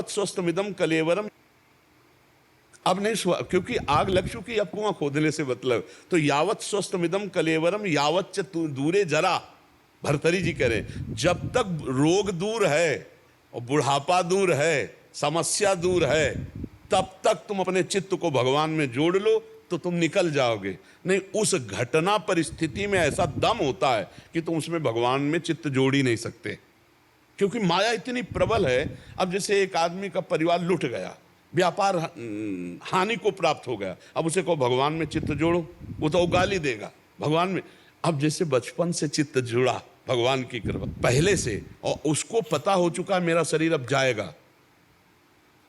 स्वस्थमिदम कलेवरम। अब नहीं क्योंकि आग लग चुकी, अब कुआं खोदने से मतलब। तो यावत स्वस्थमिदम कलेवरम यावत च दूरे जरा। भर्तरी जी कह रहे जब तक रोग दूर है और बुढ़ापा दूर है, समस्या दूर है, तब तक तुम अपने चित्त को भगवान में जोड़ लो तो तुम निकल जाओगे। नहीं, उस घटना परिस्थिति में ऐसा दम होता है कि तुम उसमें भगवान में चित्त जोड़ ही नहीं सकते, क्योंकि माया इतनी प्रबल है। अब जैसे एक आदमी का परिवार लुट गया, व्यापार हानि को प्राप्त हो गया, अब उसे कहो भगवान में चित्त जोड़ो, वो तो गाली देगा भगवान में। अब जैसे बचपन से चित्त जुड़ा भगवान की कृपा पहले से, और उसको पता हो चुका है मेरा शरीर अब जाएगा,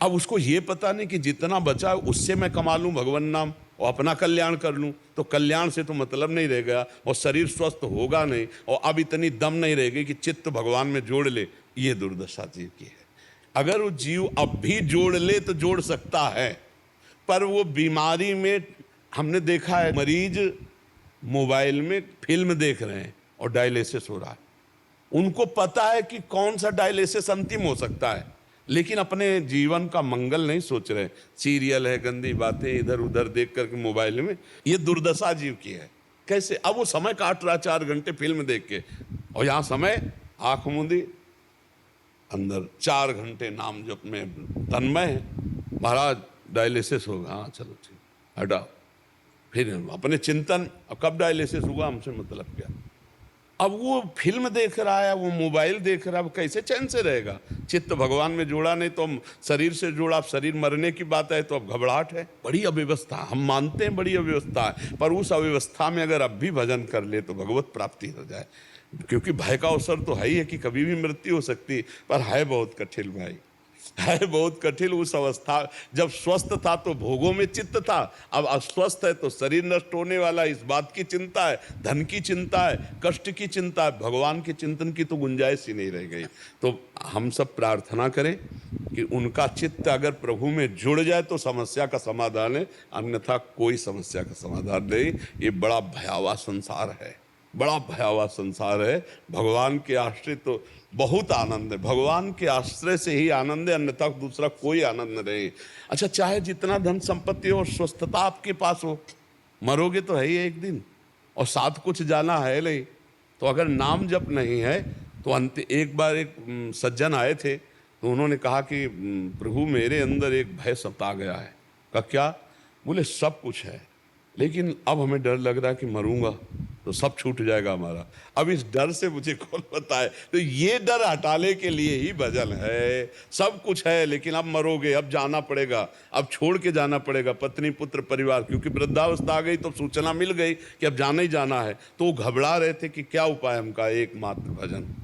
अब उसको ये पता नहीं कि जितना बचा उससे मैं कमा लूं भगवान नाम और अपना कल्याण कर लूं, तो कल्याण से तो मतलब नहीं रह गया और शरीर स्वस्थ होगा नहीं, और अब इतनी दम नहीं रहेगी कि चित्त भगवान में जोड़ ले। ये दुर्दशा जीव की है। अगर वो जीव अब भी जोड़ ले तो जोड़ सकता है, पर वो बीमारी में हमने देखा है मरीज मोबाइल में फिल्म देख रहे हैं और डायलिसिस हो रहा है। उनको पता है कि कौन सा डायलिसिस अंतिम हो सकता है, लेकिन अपने जीवन का मंगल नहीं सोच रहे। सीरियल है, गंदी बातें इधर उधर देख करके मोबाइल में। ये दुर्दशा जीव की है। कैसे? अब वो समय काट रहा 4 घंटे फिल्म देख के, और यहाँ समय आंख मूंदी अंदर 4 घंटे नाम जप में तन्मय है। महाराज डायलिसिस होगा, हाँ चलो ठीक, हटाओ। फिर अपने चिंतन, अब कब डायलिसिस हुआ हमसे मतलब क्या। अब वो फिल्म देख रहा है, वो मोबाइल देख रहा है, वो कैसे चैन से रहेगा। चित्त भगवान में जोड़ा नहीं तो शरीर से जोड़ा। अब शरीर मरने की बात है तो अब घबराहट है, बड़ी अव्यवस्था। हम मानते हैं बड़ी अव्यवस्था है, पर उस अव्यवस्था में अगर अब भी भजन कर ले तो भगवत प्राप्ति हो जाए। क्योंकि भय का अवसर तो है ही है कि कभी भी मृत्यु हो सकती है, पर है बहुत कठिन भाई, है बहुत कठिन। उस अवस्था जब स्वस्थ था तो भोगों में चित्त था, अब अस्वस्थ है तो शरीर नष्ट होने वाला है, इस बात की चिंता है, धन की चिंता है, कष्ट की चिंता है, भगवान के चिंतन की तो गुंजाइश ही नहीं रह गई। तो हम सब प्रार्थना करें कि उनका चित्त अगर प्रभु में जुड़ जाए तो समस्या का समाधान है, अन्यथा कोई समस्या का समाधान नहीं। ये बड़ा भयावह संसार है, बड़ा भयावह संसार है। भगवान के आश्रित तो बहुत आनंद है, भगवान के आश्रय से ही आनंद है, अन्यथा दूसरा कोई आनंद नहीं। अच्छा, चाहे जितना धन संपत्ति हो, स्वस्थता आपके पास हो, मरोगे तो है ही एक दिन, और साथ कुछ जाना है नहीं। तो अगर नाम जप नहीं है तो एक बार एक सज्जन आए थे, तो उन्होंने कहा कि प्रभु मेरे अंदर एक भय सता गया है। कहा क्या? बोले सब कुछ है, लेकिन अब हमें डर लग रहा है कि मरूंगा तो सब छूट जाएगा हमारा। अब इस डर से मुझे कौन बताए? तो ये डर हटाने के लिए ही भजन है। सब कुछ है लेकिन अब मरोगे, अब जाना पड़ेगा, अब छोड़ के जाना पड़ेगा पत्नी पुत्र परिवार, क्योंकि वृद्धावस्था आ गई तो सूचना मिल गई कि अब जाना ही जाना है। तो वो घबरा रहे थे कि क्या उपाय हमका? एकमात्र भजन।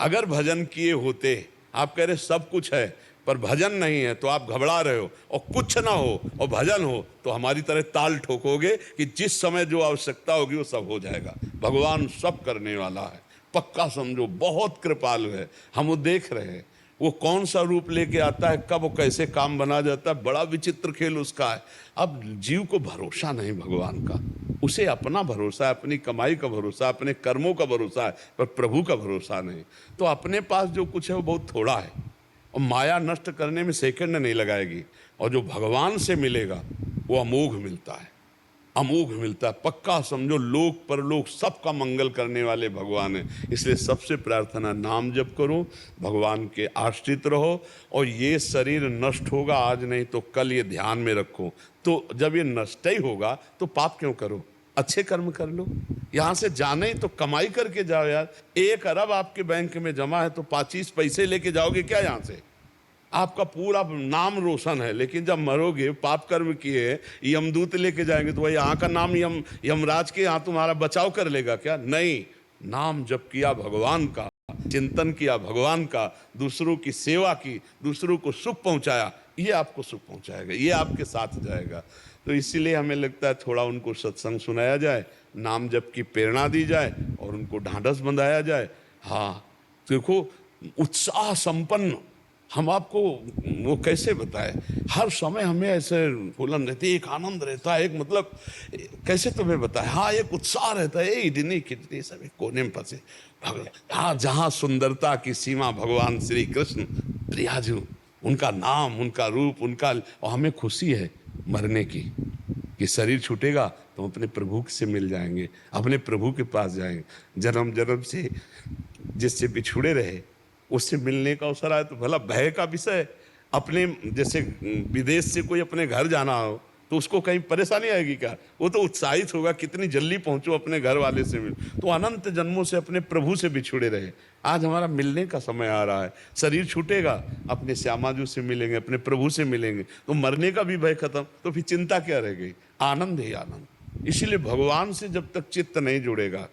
अगर भजन किए होते, आप कह रहे सब कुछ है पर भजन नहीं है, तो आप घबरा रहे हो, और कुछ ना हो और भजन हो तो हमारी तरह ताल ठोकोगे कि जिस समय जो आवश्यकता होगी वो सब हो जाएगा। भगवान सब करने वाला है, पक्का समझो, बहुत कृपालु है। हम वो देख रहे हैं, वो कौन सा रूप लेके आता है, कब वो कैसे काम बना जाता है, बड़ा विचित्र खेल उसका है। अब जीव को भरोसा नहीं भगवान का, उसे अपना भरोसा है, अपनी कमाई का भरोसा, अपने कर्मों का भरोसा है, पर प्रभु का भरोसा नहीं। तो अपने पास जो कुछ है वो बहुत थोड़ा है, और माया नष्ट करने में सेकंड नहीं लगाएगी, और जो भगवान से मिलेगा वो अमोघ मिलता है, अमोघ मिलता है। पक्का समझो, लोक परलोक सबका मंगल करने वाले भगवान है। इसलिए सबसे प्रार्थना, नाम जप करो, भगवान के आश्रित रहो, और ये शरीर नष्ट होगा आज नहीं तो कल, ये ध्यान में रखो। तो जब ये नष्ट ही होगा तो पाप क्यों करो, अच्छे कर्म कर लो। यहाँ से जाने ही तो कमाई करके जाओ यार। 1 अरब आपके बैंक में जमा है तो 25 पैसे लेके जाओगे क्या यहाँ से? आपका पूरा नाम रोशन है, लेकिन जब मरोगे, पाप कर्म किए, यमदूत लेके जाएंगे तो वही यहाँ का नाम यमराज के यहाँ तुम्हारा बचाव कर लेगा क्या? नहीं, नाम जप किया भगवान का, चिंतन किया भगवान का, दूसरों की सेवा की, दूसरों को सुख पहुंचाया, ये आपको सुख पहुंचाएगा, ये आपके साथ जाएगा। तो इसीलिए हमें लगता है थोड़ा उनको सत्संग सुनाया जाए, नाम जप की प्रेरणा दी जाए और उनको ढांढस बंधाया जाए। हाँ देखो, उत्साह संपन्न हम आपको वो कैसे बताए, हर समय हमें ऐसे फूलन रहती है, एक आनंद रहता है, एक मतलब कैसे तुम्हें बताए। हाँ, एक उत्साह रहता है, इतनी कितनी सब एक कोने में फंसे भगवान। हाँ, जहाँ सुंदरता की सीमा भगवान श्री कृष्ण प्रियाजू उनका नाम, उनका रूप, उनका, और हमें खुशी है मरने की कि शरीर छूटेगा तो हम अपने प्रभु से मिल जाएंगे, अपने प्रभु के पास जाएंगे। जन्म जन्म से जिससे बिछुड़े रहे उससे मिलने का अवसर आया तो भला भय का विषय। अपने जैसे विदेश से कोई अपने घर जाना हो तो उसको कहीं परेशानी आएगी क्या? वो तो उत्साहित होगा कितनी जल्दी पहुंचो अपने घर वाले से मिल। तो अनंत जन्मों से अपने प्रभु से बिछुड़े रहे, आज हमारा मिलने का समय आ रहा है। शरीर छूटेगा, अपने श्यामाजू से मिलेंगे, अपने प्रभु से मिलेंगे, तो मरने का भी भय खत्म, तो फिर चिंता क्या रह गई? आनंद ही आनंद। इसीलिए भगवान से जब तक चित्त नहीं जुड़ेगा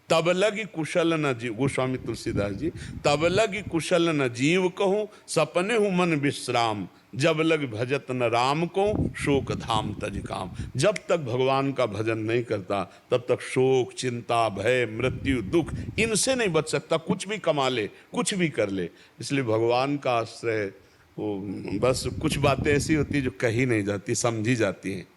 तब लगी कुशल न जीव, गोस्वामी तुलसीदास जी, तब लगी कुशल न जीव कहूँ सपने हूँ मन विश्राम, जब लग भजत न राम को शोक धाम तज काम। जब तक भगवान का भजन नहीं करता तब तक शोक, चिंता, भय, मृत्यु, दुख इनसे नहीं बच सकता। कुछ भी कमा ले, कुछ भी कर ले। इसलिए भगवान का आश्रय, वो बस कुछ बातें ऐसी होती है जो कही नहीं जाती, समझी जाती हैं।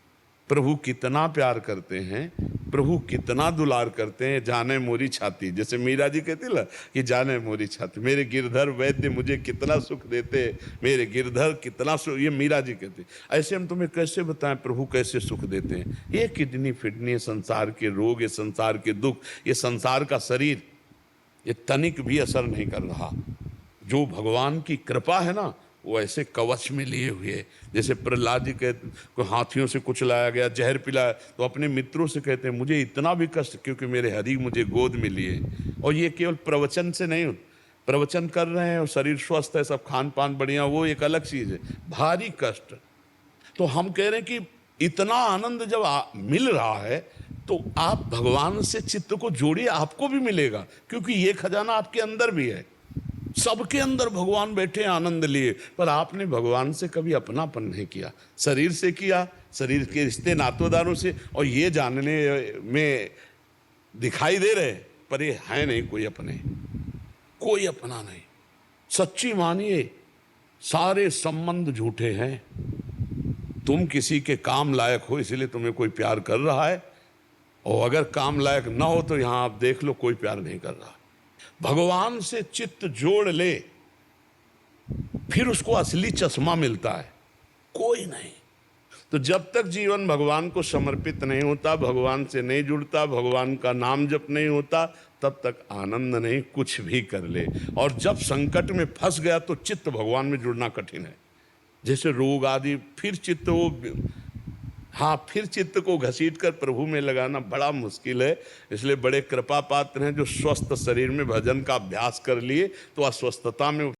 प्रभु कितना प्यार करते हैं, प्रभु कितना दुलार करते हैं। जाने मोरी छाती, जैसे मीरा जी कहती ना कि जाने मोरी छाती, मेरे गिरधर वैद्य मुझे कितना सुख देते, मेरे गिरधर कितना सुख, ये मीरा जी कहती। ऐसे हम तुम्हें कैसे बताएं प्रभु कैसे सुख देते हैं। ये किडनी फिडनी, संसार के रोग, ये संसार के दुख, ये संसार का शरीर, ये तनिक भी असर नहीं कर रहा। जो भगवान की कृपा है ना, वो ऐसे कवच में लिए हुए। जैसे प्रहलाद जी कहते को हाथियों से कुछ लाया गया, जहर पिलाया, तो अपने मित्रों से कहते हैं मुझे इतना भी कष्ट क्योंकि मेरे हरि मुझे गोद में लिए। और ये केवल प्रवचन से नहीं, प्रवचन कर रहे हैं और शरीर स्वस्थ है, सब खान पान बढ़िया, वो एक अलग चीज़ है। भारी कष्ट, तो हम कह रहे हैं कि इतना आनंद जब मिल रहा है तो आप भगवान से चित्त को जोड़िए, आपको भी मिलेगा। क्योंकि ये खजाना आपके अंदर भी है, सबके अंदर भगवान बैठे आनंद लिए। पर आपने भगवान से कभी अपनापन नहीं किया, शरीर से किया, शरीर के रिश्ते नातोदारों से, और ये जानने में दिखाई दे रहे पर ये है नहीं कोई अपने, कोई अपना नहीं। सच्ची मानिए सारे संबंध झूठे हैं। तुम किसी के काम लायक हो इसलिए तुम्हें कोई प्यार कर रहा है, और अगर काम लायक ना हो तो यहां आप देख लो कोई प्यार नहीं कर रहा। भगवान से चित्त जोड़ ले, फिर उसको असली चश्मा मिलता है, कोई नहीं। तो जब तक जीवन भगवान को समर्पित नहीं होता, भगवान से नहीं जुड़ता, भगवान का नाम जप नहीं होता, तब तक आनंद नहीं, कुछ भी कर ले। और जब संकट में फंस गया तो चित्त भगवान में जुड़ना कठिन है। जैसे रोग आदि, फिर चित्त वो, हाँ, फिर चित्त को घसीट कर प्रभु में लगाना बड़ा मुश्किल है। इसलिए बड़े कृपा पात्र हैं जो स्वस्थ शरीर में भजन का अभ्यास कर लिए तो अस्वस्थता में